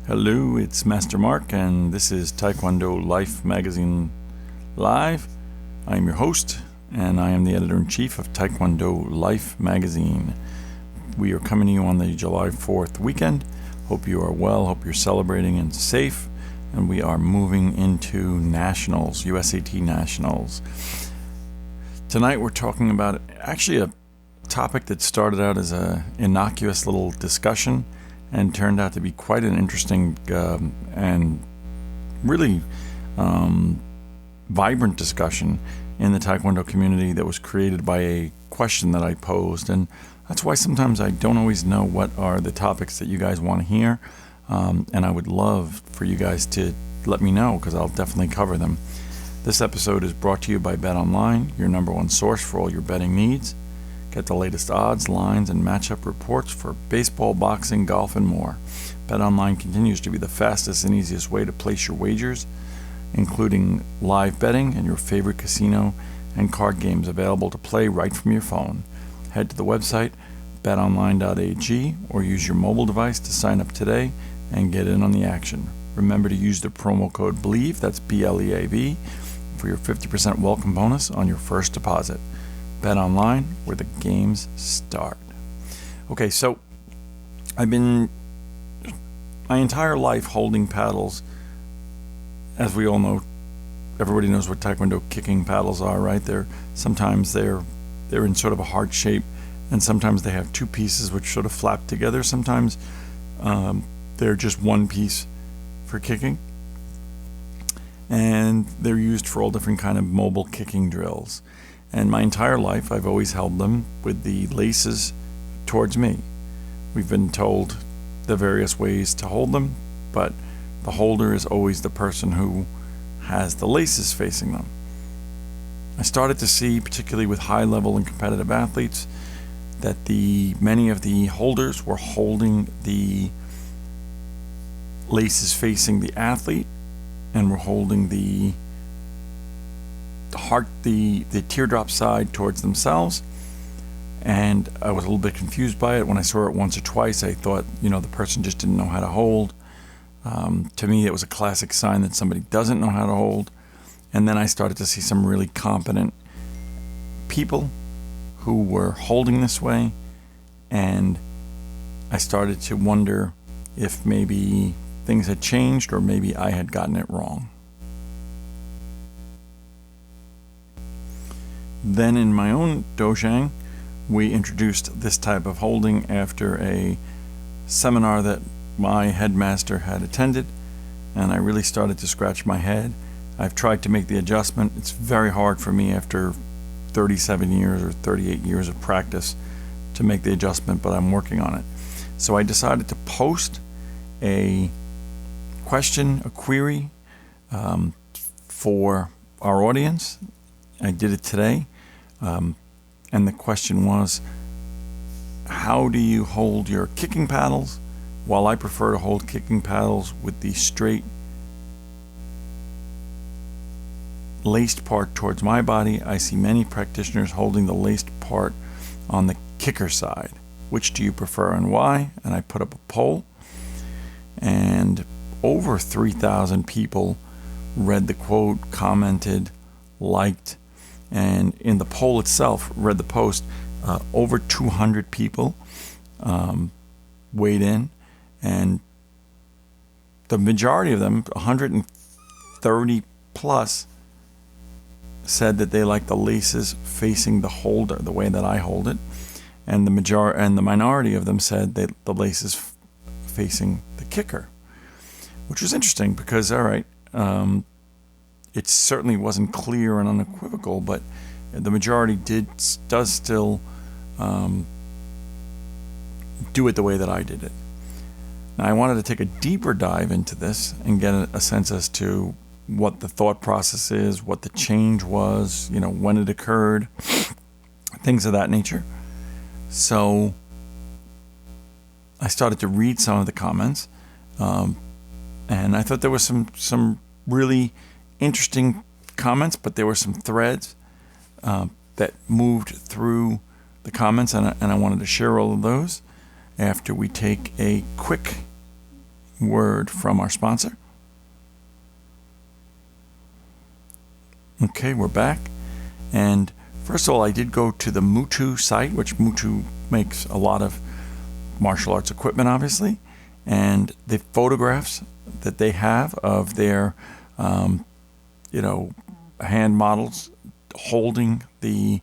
Hello, it's Master Marc, and this is Taekwondo Life Magazine Live. I am your host, and I am the editor-in-chief of Taekwondo Life Magazine. We are coming to you on the July 4th weekend. Hope you are well, hope you're celebrating and safe, and we are moving into Nationals, USAT Nationals. Tonight we're talking about actually a topic that started out as an innocuous little discussion and turned out to be quite an interesting and really vibrant discussion in the Taekwondo community that was created by a question that I posed. And that's why sometimes I don't always know what are the topics that you guys want to hear. And I would love for you guys to let me know, because I'll definitely cover them. This episode is brought to you by BetOnline, your number one source for all your betting needs. Get the latest odds, lines, and matchup reports for baseball, boxing, golf, and more. BetOnline continues to be the fastest and easiest way to place your wagers, including live betting and your favorite casino and card games available to play right from your phone. Head to the website betonline.ag or use your mobile device to sign up today and get in on the action. Remember to use the promo code BLEAV, that's BLEAV, for your 50% welcome bonus on your first deposit. Bet Online, where the games start. Okay, so I've been my entire life holding paddles. As we all know, everybody knows what Taekwondo kicking paddles are, right? Sometimes they're in sort of a heart shape, and sometimes they have two pieces which sort of flap together. Sometimes they're just one piece for kicking, and they're used for all different kind of mobile kicking drills. And my entire life, I've always held them with the laces towards me. We've been told the various ways to hold them, but the holder is always the person who has the laces facing them. I started to see, particularly with high-level and competitive athletes, that many of the holders were holding the laces facing the athlete, and were holding the teardrop side towards themselves. And I was a little bit confused by it. When I saw it once or twice, I thought, the person just didn't know how to hold. To me, it was a classic sign that somebody doesn't know how to hold. And then I started to see some really competent people who were holding this way, and I started to wonder if maybe things had changed, or maybe I had gotten it wrong. Then in my own Dojang, we introduced this type of holding after a seminar that my headmaster had attended, and I really started to scratch my head. I've tried to make the adjustment. It's very hard for me after 37 years or 38 years of practice to make the adjustment, but I'm working on it. So I decided to post a question, a query for our audience. I did it today. And the question was, how do you hold your kicking paddles? While I prefer to hold kicking paddles with the straight laced part towards my body, I see many practitioners holding the laced part on the kicker side. Which do you prefer and why? And I put up a poll, and over 3,000 people read the quote, commented, liked, and in the poll itself, read the post. Over 200 people weighed in, and the majority of them, 130 plus, said that they like the laces facing the holder, the way that I hold it, and the minority of them said that the laces facing the kicker, which was interesting because, all right, it certainly wasn't clear and unequivocal, but the majority does still do it the way that I did it. Now, I wanted to take a deeper dive into this and get a sense as to what the thought process is, what the change was, when it occurred, things of that nature. So I started to read some of the comments, and I thought there was some really interesting comments, but there were some threads that moved through the comments, and I wanted to share all of those after we take a quick word from our sponsor. Okay, we're back. And first of all, I did go to the Mutu site, which Mutu makes a lot of martial arts equipment, obviously. And the photographs that they have of their, hand models holding the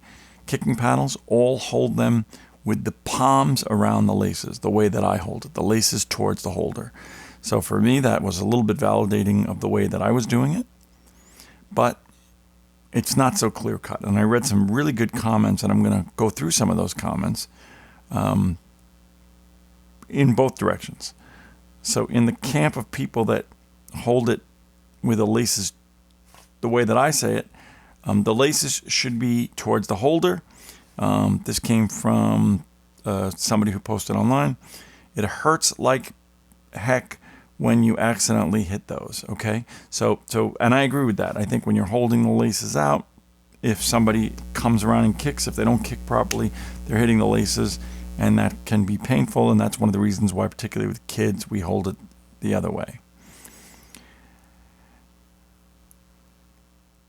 kicking paddles, all hold them with the palms around the laces, the way that I hold it, the laces towards the holder. So for me, that was a little bit validating of the way that I was doing it. But it's not so clear-cut. And I read some really good comments, and I'm going to go through some of those comments in both directions. So in the camp of people that hold it with the laces the way that I say it, the laces should be towards the holder. This came from somebody who posted online. It hurts like heck when you accidentally hit those, okay? So, and I agree with that. I think when you're holding the laces out, if somebody comes around and kicks, if they don't kick properly, they're hitting the laces, and that can be painful, and that's one of the reasons why, particularly with kids, we hold it the other way.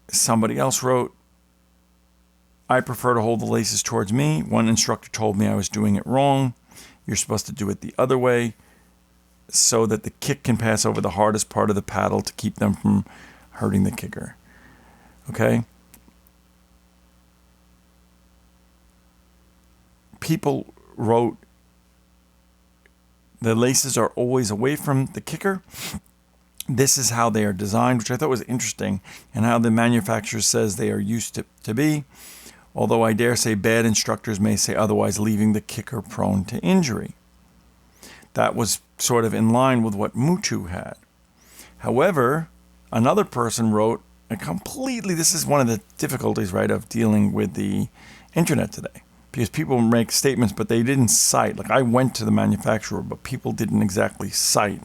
Somebody else wrote, I prefer to hold the laces towards me. One instructor told me I was doing it wrong. You're supposed to do it the other way so that the kick can pass over the hardest part of the paddle to keep them from hurting the kicker. Okay? People wrote, the laces are always away from the kicker. This is how they are designed, which I thought was interesting, and how the manufacturer says they are used to be. Although I dare say bad instructors may say otherwise, leaving the kicker prone to injury. That was sort of in line with what Mutu had. However, another person wrote this is one of the difficulties, right, of dealing with the internet today. Because people make statements, but they didn't cite. Like, I went to the manufacturer, but people didn't exactly cite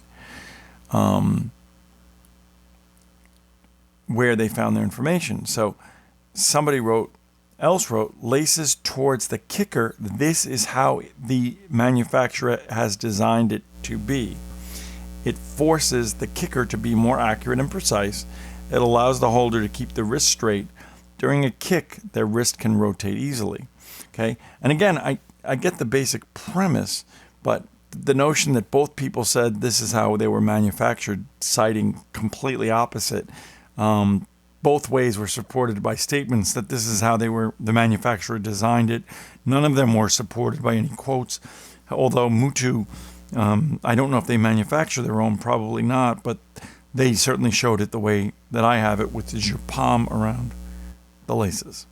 where they found their information. So somebody else wrote, laces towards the kicker. This is how the manufacturer has designed it to be. It forces the kicker to be more accurate and precise. It allows the holder to keep the wrist straight. During a kick, their wrist can rotate easily. Okay? And again, I get the basic premise, but the notion that both people said this is how they were manufactured, citing completely opposite, both ways were supported by statements that this is how the manufacturer designed it. None of them were supported by any quotes. Although Mutu, I don't know if they manufacture their own, probably not, but they certainly showed it the way that I have it, which is your palm around the laces.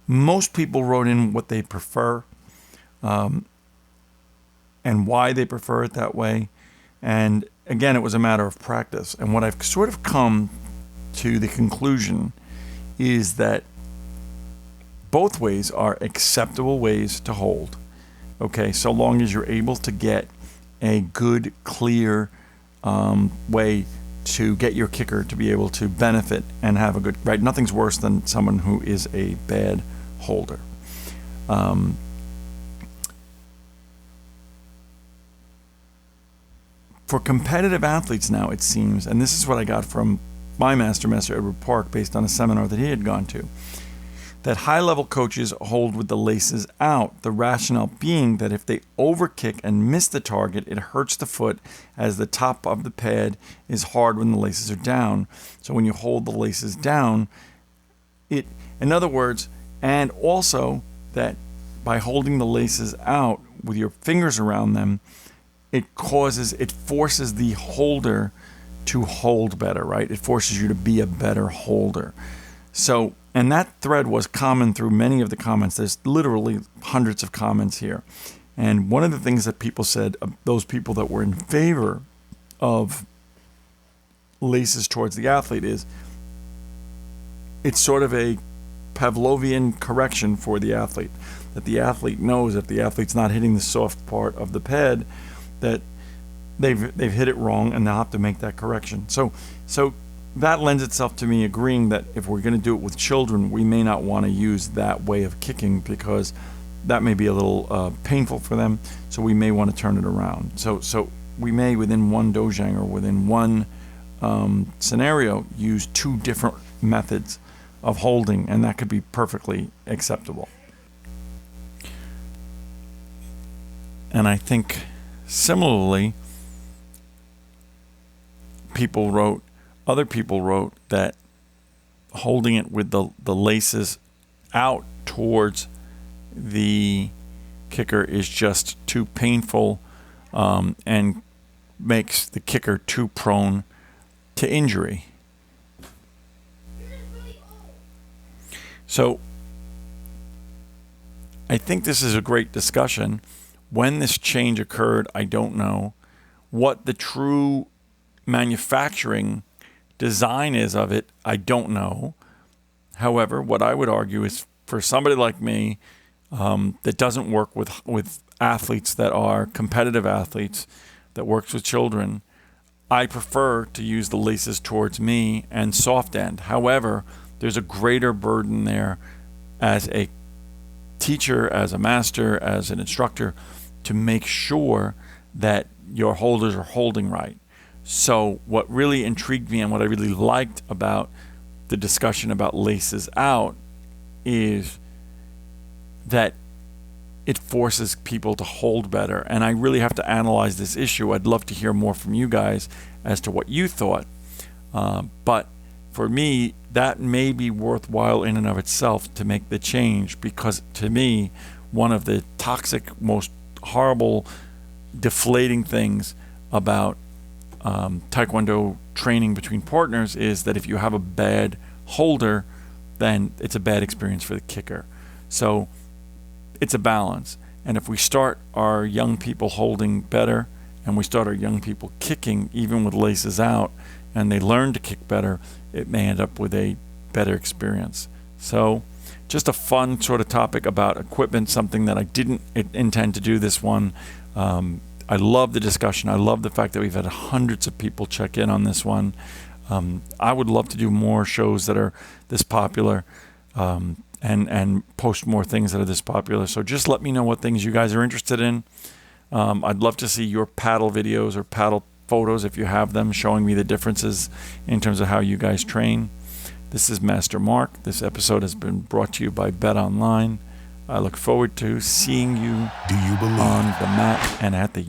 Most people wrote in what they prefer and why they prefer it that way. And again, it was a matter of practice. And what I've sort of come to the conclusion is that both ways are acceptable ways to hold. Okay, so long as you're able to get a good, clear way to get your kicker to be able to benefit and have a good, right? Nothing's worse than someone who is a bad holder. For competitive athletes now, it seems, and this is what I got from my master, Edward Park, based on a seminar that he had gone to, that high-level coaches hold with the laces out, the rationale being that if they overkick and miss the target, it hurts the foot, as the top of the pad is hard when the laces are down. So when you hold the laces down, in other words, and also that by holding the laces out with your fingers around them, it forces the holder to hold better, right? It forces you to be a better holder. So, and that thread was common through many of the comments. There's literally hundreds of comments here. And one of the things that people said, those people that were in favor of laces towards the athlete, is it's sort of a Pavlovian correction for the athlete, that the athlete knows if the athlete's not hitting the soft part of the pad, that they've hit it wrong, and they'll have to make that correction. So that lends itself to me agreeing that if we're going to do it with children, we may not want to use that way of kicking, because that may be a little painful for them. So we may want to turn it around. So we may, within one Dojang or within one scenario, use two different methods of holding, and that could be perfectly acceptable. And I think similarly, other people wrote that holding it with the laces out towards the kicker is just too painful and makes the kicker too prone to injury. So I think this is a great discussion. When this change occurred, I don't know. What the true manufacturing design is of it, I don't know. However, what I would argue is for somebody like me that doesn't work with athletes that are competitive athletes, that works with children, I prefer to use the laces towards me and soft end. However, there's a greater burden there as a teacher, as a master, as an instructor, to make sure that your holders are holding right. So what really intrigued me and what I really liked about the discussion about laces out is that it forces people to hold better. And I really have to analyze this issue. I'd love to hear more from you guys as to what you thought. But for me, that may be worthwhile in and of itself to make the change, because to me, one of the toxic, most horrible, deflating things about Taekwondo training between partners is that if you have a bad holder, then it's a bad experience for the kicker. So it's a balance. And if we start our young people holding better, and we start our young people kicking even with laces out, and they learn to kick better, it may end up with a better experience. So just a fun sort of topic about equipment, something that I didn't intend to do this one. I love the discussion. I love the fact that we've had hundreds of people check in on this one. I would love to do more shows that are this popular and post more things that are this popular. So just let me know what things you guys are interested in. I'd love to see your paddle videos or paddle photos, if you have them, showing me the differences in terms of how you guys train. This is Master Marc. This episode has been brought to you by Bet Online. I look forward to seeing you on the mat and at the